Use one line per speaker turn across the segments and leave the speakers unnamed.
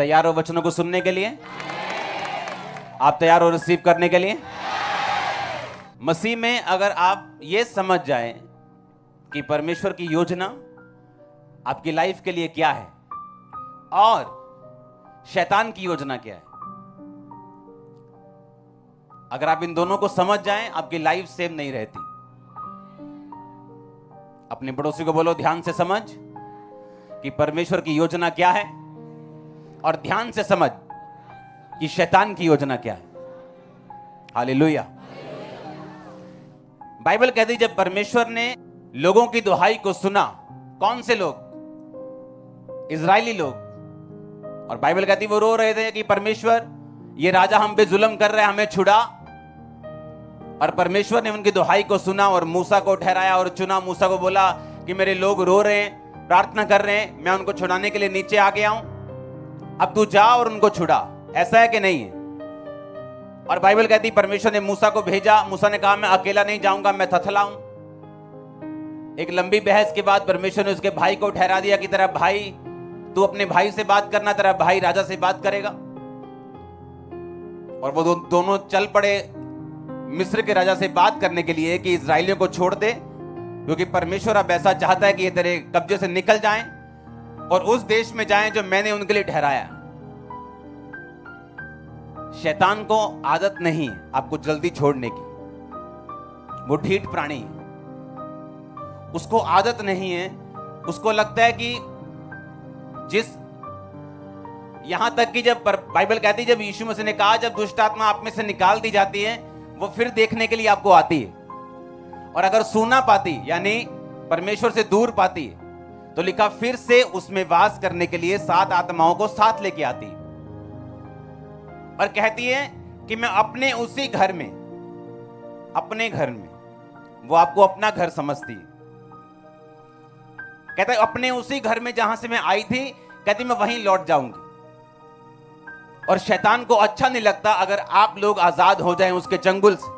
तैयार हो वचनों को सुनने के लिए? आप तैयार हो रिसीव करने के लिए? मसीह में अगर आप ये समझ जाएं कि परमेश्वर की योजना आपकी लाइफ के लिए क्या है और शैतान की योजना क्या है, अगर आप इन दोनों को समझ जाएं, आपकी लाइफ सेम नहीं रहती। अपने पड़ोसी को बोलो, ध्यान से समझ कि परमेश्वर की योजना क्या है और ध्यान से समझ कि शैतान की योजना क्या है। हालेलुया। बाइबल कहती जब परमेश्वर ने लोगों की दुहाई को सुना, कौन से लोग? इजरायली लोग। और बाइबल कहती वो रो रहे थे कि परमेश्वर ये राजा हम पे जुल्म कर रहा है, हमें छुड़ा। और परमेश्वर ने उनकी दुहाई को सुना और मूसा को ठहराया और चुना। मूसा को बोला कि मेरे लोग रो रहे हैं, प्रार्थना कर रहे हैं, मैं उनको छुड़ाने के लिए नीचे आ गया हूं, अब तू जा और उनको छुड़ा। ऐसा है कि नहीं है? और बाइबल कहती परमेश्वर ने मूसा को भेजा। मूसा ने कहा मैं अकेला नहीं जाऊंगा, मैं थथला हूं। एक लंबी बहस के बाद परमेश्वर ने उसके भाई को ठहरा दिया कि तेरा भाई, तू अपने भाई से बात करना, तेरा भाई राजा से बात करेगा। और वो दोनों चल पड़े मिस्र के राजा से बात करने के लिए कि इजराइलियों को छोड़ दे, क्योंकि परमेश्वर अब ऐसा चाहता है कि ये तेरे कब्जे से निकल जाएं और उस देश में जाएं जो मैंने उनके लिए ठहराया। शैतान को आदत नहीं है आपको जल्दी छोड़ने की, वो ढीठ प्राणी है, उसको आदत नहीं है। उसको लगता है कि यहां तक कि जब बाइबल कहती जब यीशु मसीह ने कहा जब दुष्ट आत्मा आप में से निकाल दी जाती है, वो फिर देखने के लिए आपको आती है। और अगर सुना पाती यानी परमेश्वर से दूर पाती है, तो लिखा फिर से उसमें वास करने के लिए 7 आत्माओं को साथ लेके आती है और कहती है कि मैं अपने उसी घर में, अपने घर में, वो आपको अपना घर समझती है। कहता है अपने उसी घर में जहां से मैं आई थी, कहती मैं वहीं लौट जाऊंगी। और शैतान को अच्छा नहीं लगता अगर आप लोग आजाद हो जाएं उसके चंगुल से।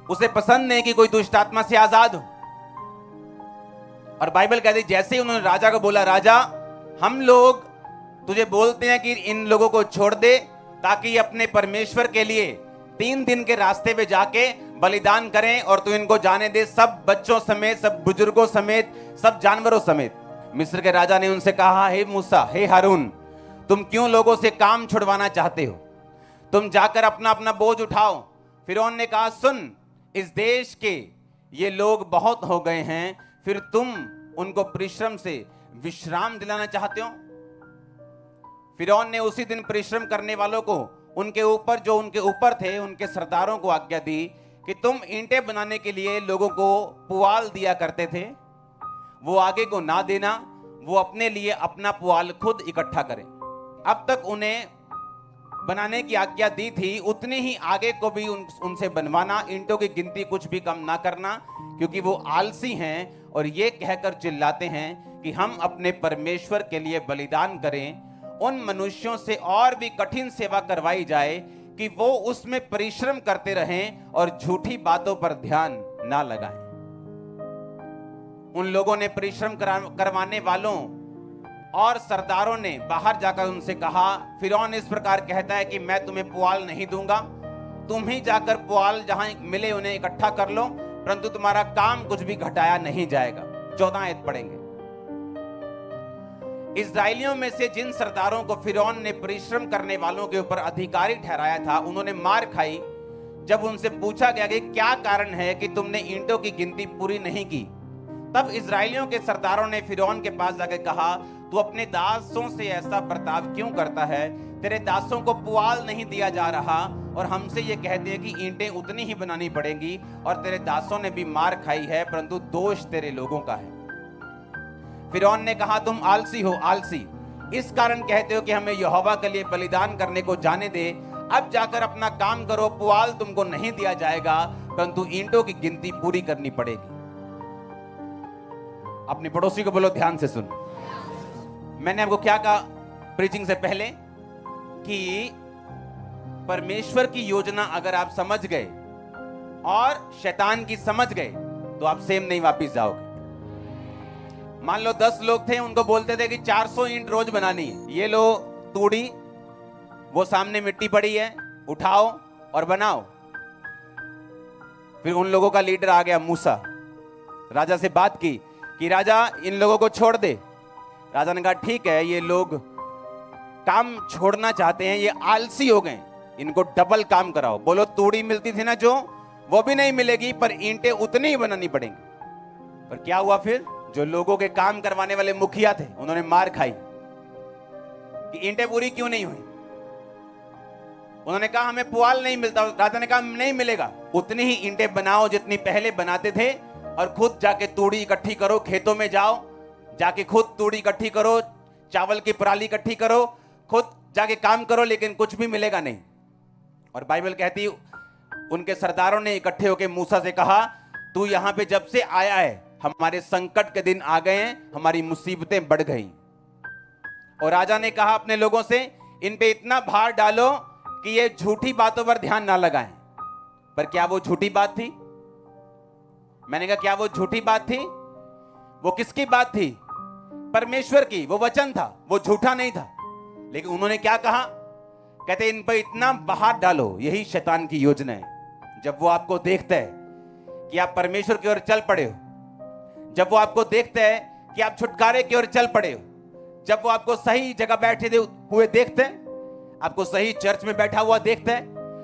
उसे पसंद नहीं कि कोई दुष्ट आत्मा से आजाद हो। और बाइबल कहती जैसे ही उन्होंने राजा को बोला, राजा हम लोग तुझे बोलते हैं कि इन लोगों को छोड़ दे ताकि अपने परमेश्वर के लिए 3 दिन के रास्ते पे जाके बलिदान करें और तू इनको जाने दे, सब बच्चों समेत, सब बुजुर्गों समेत, सब जानवरों समेत। मिस्र के राजा ने उनसे कहा, हे मूसा, हे हारून, तुम क्यों लोगों से काम छुड़वाना चाहते हो? तुम जाकर अपना अपना बोझ उठाओ। फिरौन ने कहा, सुन, इस देश के ये लोग बहुत हो गए हैं, फिर तुम उनको परिश्रम से विश्राम दिलाना चाहते हो? फिरौन ने उसी दिन परिश्रम करने वालों को, उनके ऊपर जो उनके ऊपर थे, उनके सरदारों को आज्ञा दी कि तुम ईंटें बनाने के लिए लोगों को पुआल दिया करते थे, वो आगे को ना देना, वो अपने लिए अपना पुआल खुद इकट्ठा करें। अब तक उन्हें बनाने की आज्ञा दी थी, उतनी ही आगे को भी उनसे बनवाना, ईंटों की गिनती कुछ भी कम ना करना, क्योंकि वो आलसी हैं और ये कहकर चिल्लाते हैं कि हम अपने परमेश्वर के लिए बलिदान करें। उन मनुष्यों से और भी कठिन सेवा करवाई जाए कि वो उसमें परिश्रम करते रहें और झूठी बातों पर ध्यान ना लगाएं। उन लोगों ने परिश्रम करवाने वालों और सरदारों ने बाहर जाकर उनसे कहा, फिरौन इस प्रकार कहता है कि मैं तुम्हें पुआल नहीं दूंगा, तुम ही जाकर पुआल जहां मिले उन्हें इकट्ठा कर लो, परंतु तुम्हारा काम कुछ भी घटाया नहीं जाएगा। 14 आयत पढ़ेंगे। इस्राएलियों में से जिन सरदारों को फिरौन ने परिश्रम करने वालों के ऊपर अधिकारी ठहराया था, उन्होंने मार खाई जब उनसे पूछा गया कि क्या कारण है कि तुमने ईंटों की गिनती पूरी नहीं की। तब इस्राएलियों के सरदारों ने फिरौन के पास जाकर कहा, तू अपने दासों से ऐसा बर्ताव क्यों करता है? तेरे दासों को पुआल नहीं दिया जा रहा और हमसे ये कहते हैं कि ईंटें उतनी ही बनानी पड़ेंगी, और तेरे दासों ने भी मार खाई है, परंतु दोष तेरे लोगों का है। फिरौन ने कहा, तुम आलसी हो, आलसी, इस कारण कहते हो कि हमें यहोवा के लिए बलिदान करने को जाने दे। अब जाकर अपना काम करो, पुआल तुमको नहीं दिया जाएगा, परंतु ईंटों की गिनती पूरी करनी पड़ेगी। अपने पड़ोसी को बोलो, ध्यान से सुन। मैंने आपको क्या कहा प्रीचिंग से पहले कि परमेश्वर की योजना अगर आप समझ गए और शैतान की समझ गए तो आप सेम नहीं वापस जाओगे। मान लो 10 लोग थे, उनको बोलते थे कि 400 ईंट रोज बनानी है, ये लो तूड़ी, वो सामने मिट्टी पड़ी है, उठाओ और बनाओ। फिर उन लोगों का लीडर आ गया मूसा, राजा से बात की कि राजा इन लोगों को छोड़ दे। राजा ने कहा ठीक है, ये लोग काम छोड़ना चाहते हैं, ये आलसी हो गए, इनको डबल काम कराओ। बोलो तूड़ी मिलती थी ना जो, वो भी नहीं मिलेगी, पर ईंटें उतनी ही बनानी पड़ेंगी। पर क्या हुआ फिर? जो लोगों के काम करवाने वाले मुखिया थे, उन्होंने मार खाई कि ईंटें पूरी क्यों नहीं हुई। उन्होंने कहा हमें पुआल नहीं मिलता। राजा ने कहा नहीं मिलेगा, उतनी ही ईंटें बनाओ जितनी पहले बनाते थे, और खुद जाके तूड़ी इकट्ठी करो, खेतों में जाओ, जाके खुद तूड़ी इकट्ठी करो, चावल की पराली इकट्ठी करो, खुद जाके काम करो, लेकिन कुछ भी मिलेगा नहीं। और बाइबल कहती उनके सरदारों ने इकट्ठे होकर मूसा से कहा तू यहां पे जब से आया है, हमारे संकट के दिन आ गए हैं, हमारी मुसीबतें बढ़ गई। और राजा ने कहा अपने लोगों से इन पे इतना भार डालो कि ये झूठी बातों पर ध्यान ना लगाएं। पर क्या वो झूठी बात थी? मैंने कहा क्या वो झूठी बात थी? वो किसकी बात थी? परमेश्वर की, वो वचन था, वो झूठा नहीं था। लेकिन उन्होंने क्या कहा? कहते इन पर इतना भार डालो, यही शैतान की योजना है। जब वो आपको देखता है कि आप परमेश्वर की ओर चल पड़े हो, जब वो आपको देखता है कि आप छुटकारे की ओर चल पड़े हो, जब वो आपको सही जगह बैठे हुए देखते हैं, आपको सही चर्च में बैठा हुआ देखता है,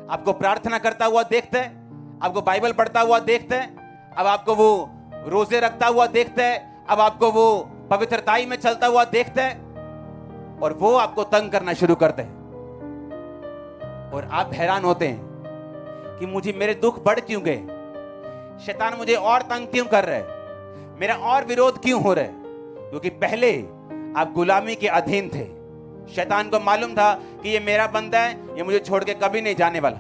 आपको प्रार्थना करता हुआ देखता है, आपको बाइबल पढ़ता हुआ देखता है, अब आपको वो रोजे रखता हुआ देखता है, अब आपको वो पवित्रताई में चलता हुआ देखता है, और वो आपको तंग करना शुरू करते हैं। और आप हैरान होते हैं कि मुझे मेरे दुख बढ़ क्यों गए, शैतान मुझे और तंग क्यों कर रहा है, मेरा और विरोध क्यों हो रहा है? क्योंकि पहले आप गुलामी के अधीन थे। शैतान को मालूम था कि ये मेरा बंदा है, ये मुझे छोड़ के कभी नहीं जाने वाला।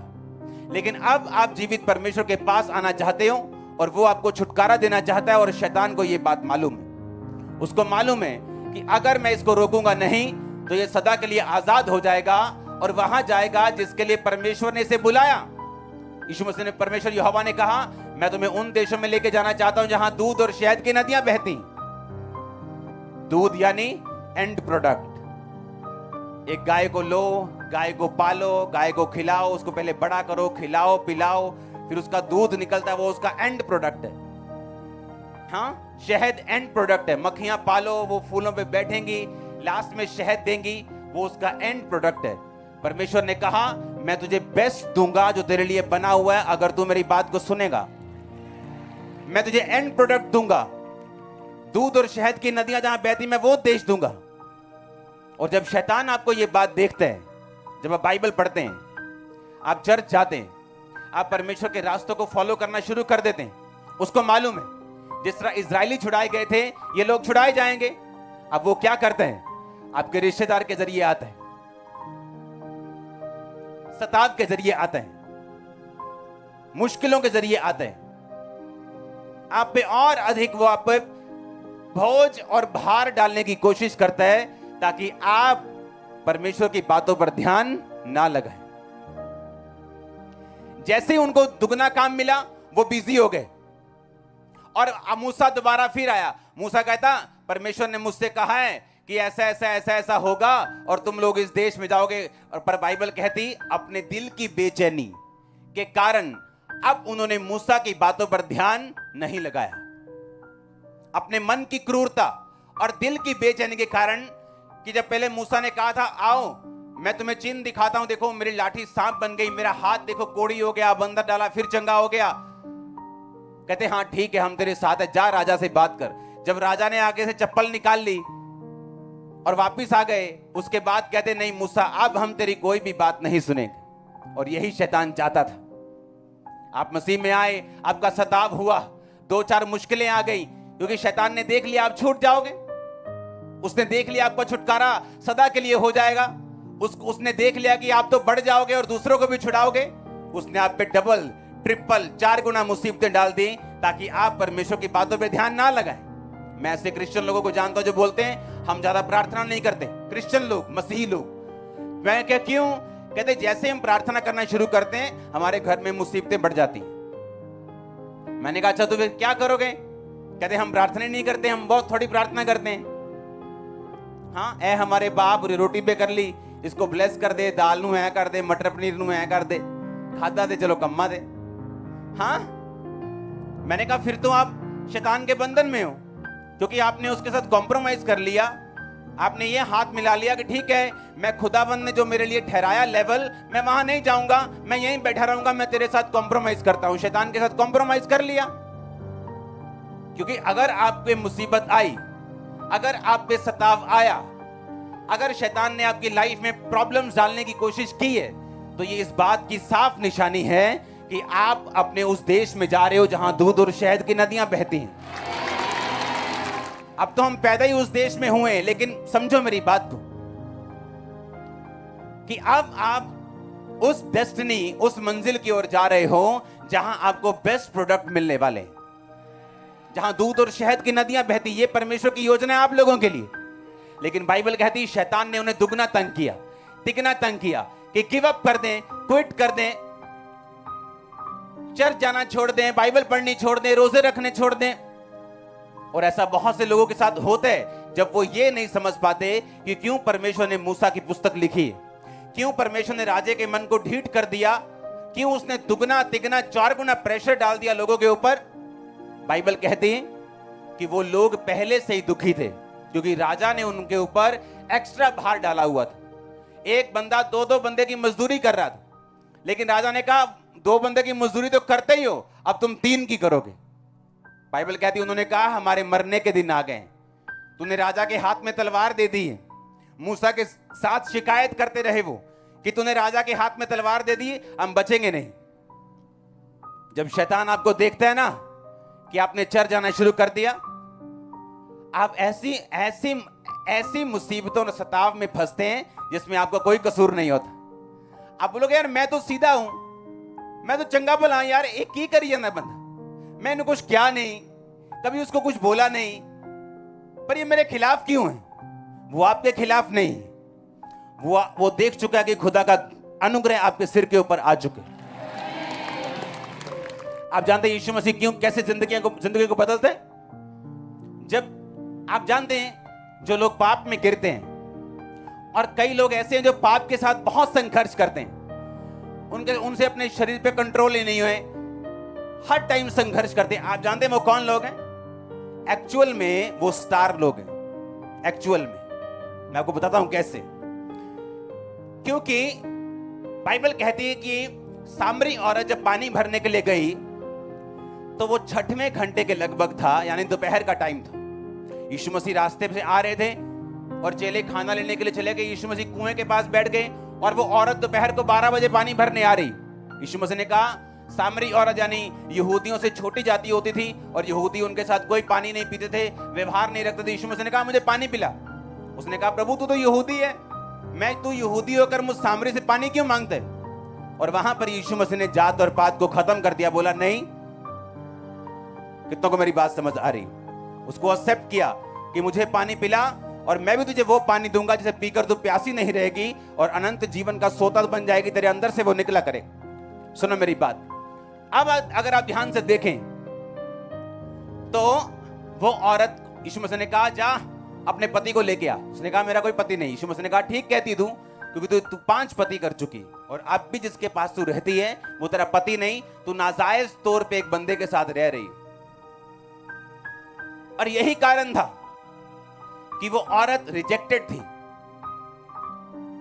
लेकिन अब आप जीवित परमेश्वर के पास आना चाहते हो, और वो आपको छुटकारा देना चाहता है। और शैतान को ये बात मालूम है, उसको मालूम है कि अगर मैं इसको रोकूंगा नहीं तो ये सदा के लिए आजाद हो जाएगा और वहां जाएगा जिसके लिए परमेश्वर ने इसे बुलाया। यीशु मसीह ने, परमेश्वर यहोवा ने कहा मैं तुम्हें उन देशों में लेके जाना चाहता हूं जहां दूध और शहद की नदियां बहती। दूध यानी एंड प्रोडक्ट। एक गाय को लो, गाय को पालो, गाय को खिलाओ, उसको पहले बड़ा करो, खिलाओ पिलाओ, फिर उसका दूध निकलता है, वो उसका एंड प्रोडक्ट है। हाँ, शहद एंड प्रोडक्ट है। मक्खियां पालो, वो फूलों पे बैठेंगी, लास्ट में शहद देंगी, वो उसका एंड प्रोडक्ट है। परमेश्वर ने कहा मैं तुझे बेस्ट दूंगा जो तेरे लिए बना हुआ है, अगर तू मेरी बात को सुनेगा। मैं तुझे एंड प्रोडक्ट दूंगा, दूध और शहद की नदियां जहां बहती, मैं वो देश दूंगा। और जब शैतान आपको ये बात देखता है, जब आप बाइबल पढ़ते हैं, आप चर्च जाते हैं, आप परमेश्वर के रास्तों को फॉलो करना शुरू कर देते हैं, उसको मालूम है जिस तरह इजरायली छुड़ाए गए थे, ये लोग छुड़ाए जाएंगे। अब वो क्या करते हैं? आपके रिश्तेदार के जरिए आता है, सताव के जरिए आता है, मुश्किलों के जरिए आता है, आप पे और अधिक वो आप पे बोझ और भार डालने की कोशिश करता है ताकि आप परमेश्वर की बातों पर ध्यान ना लगाएं। जैसे ही उनको दुगना काम मिला, वो बिजी हो गए। और मूसा दोबारा फिर आया। मूसा कहता परमेश्वर ने मुझसे कहा है कि ऐसा ऐसा ऐसा ऐसा होगा और तुम लोग इस देश में जाओगे। और पर बाइबल कहती अपने दिल की बेचैनी के कारण अब उन्होंने मूसा की बातों पर ध्यान नहीं लगाया। अपने मन की क्रूरता और दिल की बेचैनी के कारण, कि जब पहले मूसा ने कहा था आओ मैं तुम्हें चिन्ह दिखाता हूं, देखो मेरी लाठी सांप बन गई, मेरा हाथ देखो कोड़ी हो गया, बंदर डाला फिर चंगा हो गया। कहते हाँ ठीक है हम तेरे साथ है, जा राजा से बात कर। जब राजा ने आगे से चप्पल निकाल ली और वापिस आ गए, उसके बाद कहते नहीं मूसा अब हम तेरी कोई भी बात नहीं सुनेंगे। और यही शैतान चाहता था। आप मसीह में आए, आपका सताव हुआ, 2-4 मुश्किलें आ गई, क्योंकि शैतान ने देख लिया आप छूट जाओगे। उसने देख लिया आपका छुटकारा सदा के लिए हो जाएगा। उसने देख लिया कि आप तो बढ़ जाओगे और दूसरों को भी छुड़ाओगे। उसने आप पे डबल ट्रिपल 4 गुना मुसीबतें डाल दी ताकि आप परमेश्वर की बातों पे ध्यान ना लगाएं। मैं ऐसे क्रिश्चियन लोगों को जानता हूं जो बोलते हैं हम ज्यादा प्रार्थना नहीं करते। क्रिश्चियन लोग, मसीही लोग। मैं क्या क्यों? कहते जैसे हम प्रार्थना करना शुरू करते हैं हमारे घर में मुसीबतें बढ़ जाती हैं। मैंने कहा अच्छा तो फिर क्या करोगे? कहते हम प्रार्थना नहीं करते, हम बहुत थोड़ी प्रार्थना करते हैं। हाँ, ए हमारे बाप रोटी पे कर ली, इसको ब्लेस कर दे, दाल नू ऐ कर दे, मटर पनीर नू ऐ कर दे, खादा दे चलो कम्मा दे। हाँ, मैंने कहा फिर तो आप शैतान के बंधन में हो, क्योंकि आपने उसके साथ कॉम्प्रोमाइज कर लिया। आपने ये हाथ मिला लिया कि ठीक है, मैं खुदाबंद ने जो मेरे लिए ठहराया लेवल, मैं वहां नहीं जाऊंगा, मैं यहीं बैठा रहूंगा, मैं तेरे साथ कॉम्प्रोमाइज करता हूं। शैतान के साथ कॉम्प्रोमाइज कर लिया। क्योंकि अगर आप पे मुसीबत आई, अगर आप पे सताव आया, अगर शैतान ने आपकी लाइफ में प्रॉब्लम्स डालने की कोशिश की है, तो ये इस बात की साफ निशानी है कि आप अपने उस देश में जा रहे हो जहां दूध और शहद की नदियां बहती हैं। अब तो हम पैदा ही उस देश में हुए, लेकिन समझो मेरी बात को कि अब आप उस डेस्टिनी, उस मंजिल की ओर जा रहे हो जहां आपको बेस्ट प्रोडक्ट मिलने वाले हैं, जहां दूध और शहद की नदियां बहती। ये परमेश्वर की योजना है आप लोगों के लिए। लेकिन बाइबल कहती है शैतान ने उन्हें दुगना तंग किया, तिगना तंग किया कि गिव अप कर दें, क्विट कर दें, चर्च जाना छोड़ दें, बाइबल पढ़नी छोड़ दें, रोजे रखने छोड़ दें। और ऐसा बहुत से लोगों के साथ होता है जब वो ये नहीं समझ पाते कि क्यों परमेश्वर ने मूसा की पुस्तक लिखी, क्यों परमेश्वर ने राजे के मन को ढीठ कर दिया, क्यों उसने दुगना तिगना 4 गुना प्रेशर डाल दिया लोगों के ऊपर। बाइबल कहती है कि वो लोग पहले से ही दुखी थे, क्योंकि राजा ने उनके ऊपर एक्स्ट्रा भार डाला हुआ था। एक बंदा 2-2 बंदे की मजदूरी कर रहा था, लेकिन राजा ने कहा 2 बंदे की मजदूरी तो करते ही हो, अब तुम 3 की करोगे। बाइबल कहती है उन्होंने कहा हमारे मरने के दिन आ गए, तूने राजा के हाथ में तलवार दे दी है। मूसा के साथ शिकायत करते रहे वो कि तूने राजा के हाथ में तलवार दे दी, हम बचेंगे नहीं। जब शैतान आपको देखता है ना कि आपने चर्च जाना शुरू कर दिया, आप ऐसी ऐसी ऐसी मुसीबतों और सताव में फंसते हैं जिसमें आपका कोई कसूर नहीं होता। आप बोलोगे यार मैं तो सीधा हूं, मैं तो चंगा भला यार, एक ही करी जाना बंदा, मैंने कुछ किया नहीं, कभी उसको कुछ बोला नहीं, पर ये मेरे खिलाफ क्यों है? वो आपके खिलाफ नहीं, वो देख चुका है कि खुदा का अनुग्रह आपके सिर के ऊपर आ चुके। आप जानते हैं यीशु मसीह क्यों कैसे जिंदगी को बदलते हैं? जब आप जानते हैं जो लोग पाप में गिरते हैं, और कई लोग ऐसे हैं जो पाप के साथ बहुत संघर्ष करते हैं, उनसे अपने शरीर पे कंट्रोल ही नहीं हुए, हर टाइम संघर्ष करते हैं। आप जानते हैं वो कौन लोग हैं? एक्चुअल में वो स्टार लोग हैं। एक्चुअल में मैं आपको बताता हूं कैसे। क्योंकि बाइबल कहती है कि सामरी औरत जब पानी भरने के लिए गई तो वो 6वें घंटे के लगभग था, यानी दोपहर का टाइम था। यीशु मसीह रास्ते से आ रहे थे और चेले खाना लेने के लिए चले गए। यीशु मसीह कुएं के पास बैठ गए और वो औरत दोपहर को 12 बजे पानी भरने आ रही। यीशु मसीह ने कहा, सामरी औरत यानी यहूदियों से छोटी जाति होती थी और यहूदी उनके साथ कोई पानी नहीं पीते थे, व्यवहार नहीं रखते थे। यीशु मसीह ने कहा मुझे पानी पिला। उसने कहा प्रभु तू तो यहूदी है, तू यहूदी होकर मुझ सामरी से पानी क्यों मांगते है? और वहां पर यीशु मसीह ने जात और पात को खत्म कर दिया। बोला नहीं, कितनों को मेरी बात समझ आ रही? उसको एक्सेप्ट किया कि मुझे पानी पिला और मैं भी तुझे वो पानी दूंगा जिसे पीकर तू प्यासी नहीं रहेगी और अनंत जीवन का सोता बन जाएगी, तेरे अंदर से वो निकला करे। सुनो मेरी बात। अब अगर आप ध्यान से देखें तो वो औरत, यीशु मसीह ने कहा जा अपने पति को लेके आ। उसने कहा मेरा कोई पति नहीं। यीशु मसीह ने कहा ठीक कहती तू, क्योंकि तू 5 पति कर चुकी और अब भी जिसके पास तू रहती है वो तेरा पति नहीं, तू नाजायज तौर पे एक बंदे के साथ रह रही। और यही कारण था कि वो औरत रिजेक्टेड थी।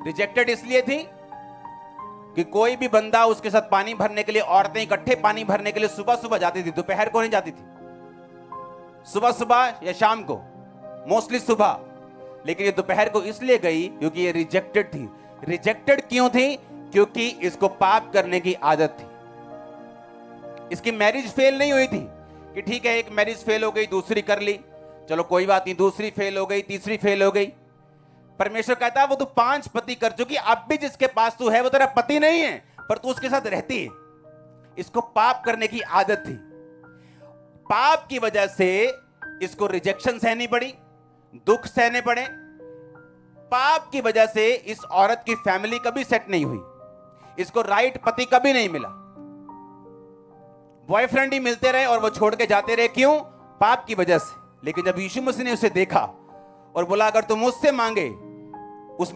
रिजेक्टेड इसलिए थी कि कोई भी बंदा उसके साथ पानी भरने के लिए, औरतें इकट्ठे पानी भरने के लिए सुबह सुबह जाती थी, दोपहर को नहीं जाती थी, सुबह सुबह या शाम को, मोस्टली सुबह। लेकिन ये दोपहर को इसलिए गई क्योंकि ये रिजेक्टेड थी। रिजेक्टेड क्यों थी? क्योंकि इसको पाप करने की आदत थी। इसकी मैरिज फेल नहीं हुई थी कि ठीक है एक मैरिज फेल हो गई, दूसरी कर ली, चलो कोई बात नहीं, दूसरी फेल हो गई, तीसरी फेल हो गई। परमेश्वर कहता है वो तू 5 पति कर चुकी, अब भी जिसके पास तू है वो तेरा पति नहीं है, पर तू उसके साथ रहती है। इसको पाप करने की आदत थी। पाप की वजह से इसको रिजेक्शन सहनी पड़ी, दुख सहने पड़े। पाप की वजह से इस औरत की फैमिली कभी सेट नहीं हुई, इसको राइट पति कभी नहीं मिला। बॉयफ्रेंड ही मिलते रहे और वो छोड़ के जाते रहे। क्यों? पाप की वजह से। लेकिन जब यीशु मसीह ने उसे देखा और बोला अगर तू मुझसे मांगे